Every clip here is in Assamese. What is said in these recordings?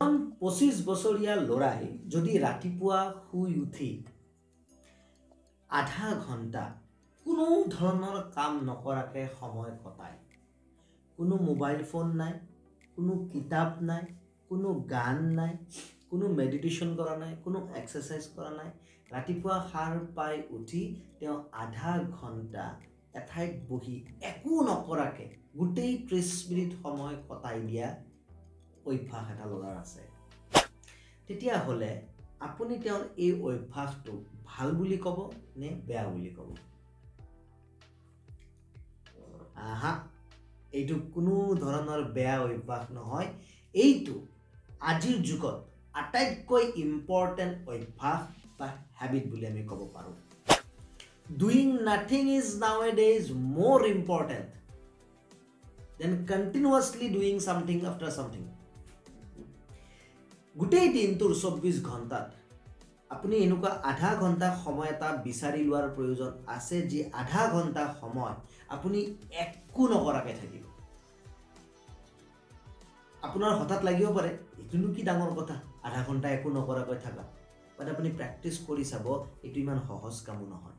25 বছৰীয়া ল'ৰাই যদি ৰাতিপুৱা শুই উঠি আধা ঘণ্টা কোনো ধৰণৰ কাম নকৰাকৈ সময় কটায়, কোনো মোবাইল ফোন নাই, কোনো কিতাপ নাই, কোনো গান নাই, কোনো মেডিটেশ্যন কৰা নাই, কোনো এক্সাৰচাইজ কৰা নাই, ৰাতিপুৱা সাৰ পাই উঠি তেওঁ আধা ঘণ্টা এঠাইত বহি একো নকৰাকৈ গোটেই 30 মিনিট সময় কটাই দিয়া অভ্যাস এটা ল'ৰাৰ আছে, তেতিয়াহ'লে আপুনি তেওঁৰ এই অভ্যাসটো ভাল বুলি ক'ব নে বেয়া বুলি ক'ব? এইটো কোনো ধৰণৰ বেয়া অভ্যাস নহয়। এইটো আজিৰ যুগত আটাইতকৈ ইম্পৰ্টেণ্ট অভ্যাস বা হেবিট বুলি আমি ক'ব পাৰোঁ। Doing nothing is nowadays more important than continuously doing something after something. গোটেই দিনটোৰ 24 ঘণ্টাত আপুনি এনেকুৱা আধা ঘণ্টা সময় এটা বিচাৰি লোৱাৰ প্ৰয়োজন আছে, যি আধা ঘণ্টা সময় আপুনি একো নকৰাকৈ থাকিব। আপোনাৰ হঠাৎ লাগিব পাৰে এইটোনো কি ডাঙৰ কথা, আধা ঘণ্টা একো নকৰাকৈ থাকা, বাট আপুনি প্ৰেক্টিচ কৰি চাব, এইটো ইমান সহজ কামো নহয়।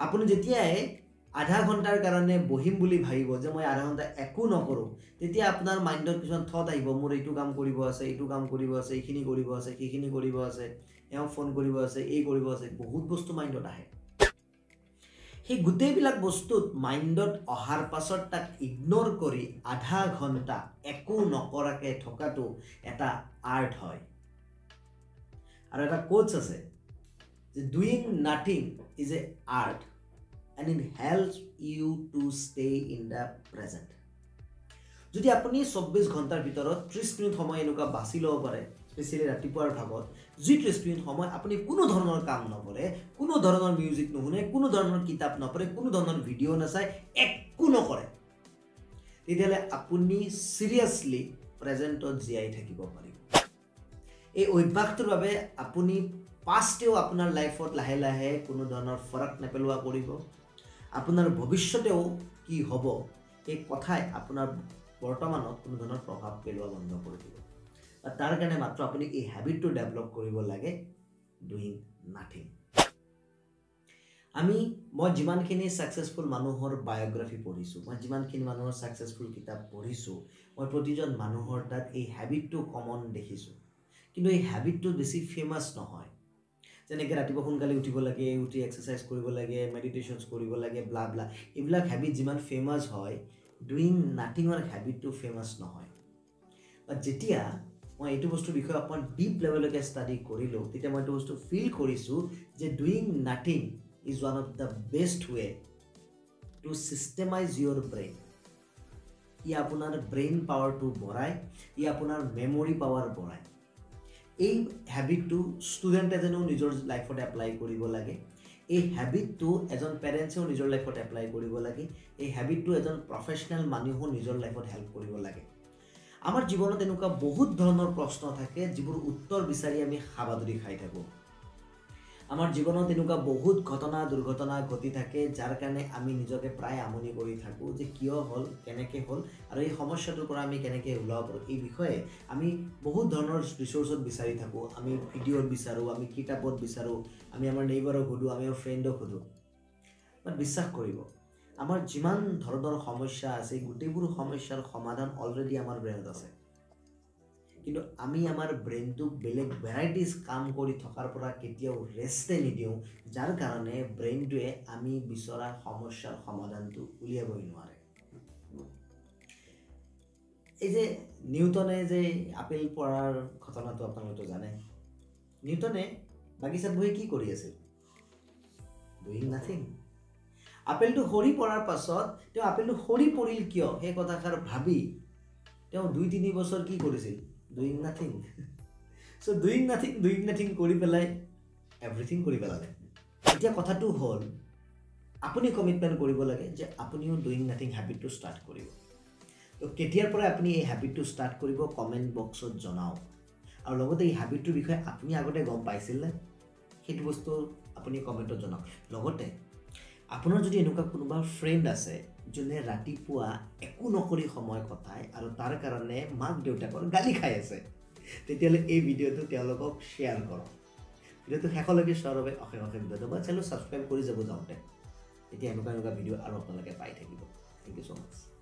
আপুনি যেতিয়াই আধা ঘণ্টাৰ কাৰণে বহিম বুলি ভাবিব যে মই আধা ঘণ্টা একো নকৰোঁ, তেতিয়া আপোনাৰ মাইণ্ডত কিছুমান থট আহিব, মোৰ এইটো কাম কৰিব আছে, এইটো কাম কৰিব আছে, এইখিনি কৰিব আছে, সেইখিনি কৰিব আছে, এওঁ ফোন কৰিব আছে, এই কৰিব আছে, বহুত বস্তু মাইণ্ডত আহে। সেই গোটেইবিলাক বস্তুত মাইণ্ডত অহাৰ পাছত তাক ইগন'ৰ কৰি আধা ঘণ্টা একো নকৰাকৈ থকাটো এটা আৰ্ট হয়। আৰু এটা কোটছ আছে যে doing nothing is a art and it helps you to stay in the present. যদি আপুনি 24 ঘণ্টাৰ ভিতৰত 30 মিনিট সময় এনেকুৱা বাছি ল'ব পাৰে, স্পেচিয়েলি ৰাতিপুৱাৰ ভাগত, যি 30 মিনিট সময় আপুনি কোনো ধৰণৰ কাম নকৰে, কোনো ধৰণৰ মিউজিক নুশুনে, কোনো ধৰণৰ কিতাপ নপঢ়ে, কোনো ধৰণৰ ভিডিঅ' নাচায়, একো নকৰে, তেতিয়াহ'লে আপুনি চিৰিয়াছলি প্ৰেজেণ্টত জীয়াই থাকিব পাৰিব। এই অভ্যাসটোৰ বাবে আপুনি পাষ্টেও আপোনাৰ লাইফত লাহে লাহে কোনো ধৰণৰ ফৰক নেপেলোৱা কৰিব। আপোনাৰ ভৱিষ্যতেও কি হ'ব এই কথাই আপোনাৰ বৰ্তমানত কোনো ধৰণৰ প্ৰভাৱ পেলোৱা বন্ধ কৰি দিব। তাৰ কাৰণে মাত্ৰ আপুনি এই হেবিটটো ডেভেলপ কৰিব লাগে, ডুইং নাথিং। মই যিমানখিনি ছাকচেছফুল মানুহৰ বায়'গ্ৰাফি পঢ়িছোঁ, মই যিমানখিনি মানুহৰ ছাকচেছফুল কিতাপ পঢ়িছোঁ, মই প্ৰতিজন মানুহৰ তাত এই হেবিটটো কমন দেখিছোঁ। কিন্তু এই হেবিটটো বেছি ফেমাছ নহয়। যেনেকৈ ৰাতিপুৱা সোনকালে উঠিব লাগে, উঠি এক্সাৰচাইজ কৰিব লাগে, মেডিটেশ্যনছ কৰিব লাগে, ব্লা ব্লা, এইবিলাক হেবিট যিমান ফেমাছ হয়, ডুইং নাথিঙৰ হেবিটটো ফেমাছ নহয়। বাট যেতিয়া মই এইটো বস্তুৰ বিষয়ে অকণমান ডিপ লেভেললৈকে ষ্টাডি কৰিলোঁ, তেতিয়া মই এইটো বস্তু ফিল কৰিছোঁ যে doing nothing is one of the best way to systemize your brain. ই আপোনাৰ ব্ৰেইন পাৱাৰটো বঢ়ায়, ই আপোনাৰ মেমৰি পাৱাৰ বঢ়ায়। এই হেবিটটো ষ্টুডেণ্ট এজনেও নিজৰ লাইফত এপ্লাই কৰিব লাগে, এই হেবিটটো এজন পেৰেণ্টছেও নিজৰ লাইফত এপ্লাই কৰিব লাগে, এই হেবিটটো এজন প্ৰফেচনেল মানুহেও নিজৰ লাইফত হেল্প কৰিব লাগে। আমাৰ জীৱনত এনেকুৱা বহুত ধৰণৰ প্ৰশ্ন থাকে যিবোৰ উত্তৰ বিচাৰি আমি হাবাথুৰি খাই থাকোঁ। আমাৰ জীৱনত এনেকুৱা বহুত ঘটনা দুৰ্ঘটনা ঘটি থাকে, যাৰ কাৰণে আমি নিজকে প্ৰায় আমনি কৰি থাকোঁ যে কিয় হ'ল, কেনেকৈ হ'ল, আৰু এই সমস্যাটোৰ পৰা আমি কেনেকৈ ওলাব পাৰোঁ। এই বিষয়ে আমি বহুত ধৰণৰ ৰিচোৰ্চত বিচাৰি থাকোঁ, আমি ভিডিঅ'ত বিচাৰোঁ, আমি কিতাপত বিচাৰোঁ, আমি আমাৰ নেইবাৰক সোধোঁ, আমি আমাৰ ফ্ৰেণ্ডক সোধোঁ। বাট বিশ্বাস কৰিব, আমাৰ যিমান ধৰণৰ সমস্যা আছে, গোটেইবোৰ সমস্যাৰ সমাধান অলৰেডি আমাৰ ব্ৰেইনত আছে। কিন্তু আমি আমাৰ ব্ৰেইনটোক বেলেগ ভেৰাইটিজ কাম কৰি থকাৰ পৰা কেতিয়াও ৰেষ্টে নিদিওঁ, যাৰ কাৰণে ব্ৰেইনটোৱে আমি বিচৰা সমস্যাৰ সমাধানটো উলিয়াবই নোৱাৰে। এই যে নিউটনে যে আপেল পৰাৰ ঘটনাটো আপোনালোকে জানে, নিউটনে বাগিচাত বহি কি কৰি আছিল? Doing nothing. আপেলটো সৰি পৰাৰ পাছত তেওঁ আপেলটো সৰি পৰিল কিয় সেই কথাষাৰ ভাবি তেওঁ 2-3 বছৰ কি কৰিছিল? Doing nothing. So' doing nothing কৰি পেলাই এভৰিথিং কৰি পেলালে। এতিয়া কথাটো হ'ল, আপুনি কমিটমেণ্ট কৰিব লাগে যে আপুনিও ডুইং নাথিং হেবিটটো ষ্টাৰ্ট কৰিব। তো কেতিয়াৰ পৰা আপুনি এই হেবিটটো ষ্টাৰ্ট কৰিব, কমেণ্ট বক্সত জনাওক। আৰু লগতে এই হেবিটটোৰ বিষয়ে আপুনি আগতে গম পাইছিলনে, সেইটো বস্তু আপুনি কমেণ্টত জনাওক। লগতে আপোনাৰ যদি এনেকুৱা কোনোবা ফ্ৰেণ্ড আছে যোনে ৰাতিপুৱা একো নকৰি সময় কটায় আৰু তাৰ কাৰণে মাক দেউতাকৰ গালি খাই আছে, তেতিয়াহ'লে এই ভিডিঅ'টো তেওঁলোকক শ্বেয়াৰ কৰক। ভিডিঅ'টো শেষলৈকে চোৱাৰ বাবে অশেষ অশেষ ধন্যবাদ। চেনেল ছাবস্ক্ৰাইব কৰি যাব যাওঁতে। এতিয়া এনেকুৱা ভিডিঅ' আৰু আপোনালোকে পাই থাকিব। Thank you so' much.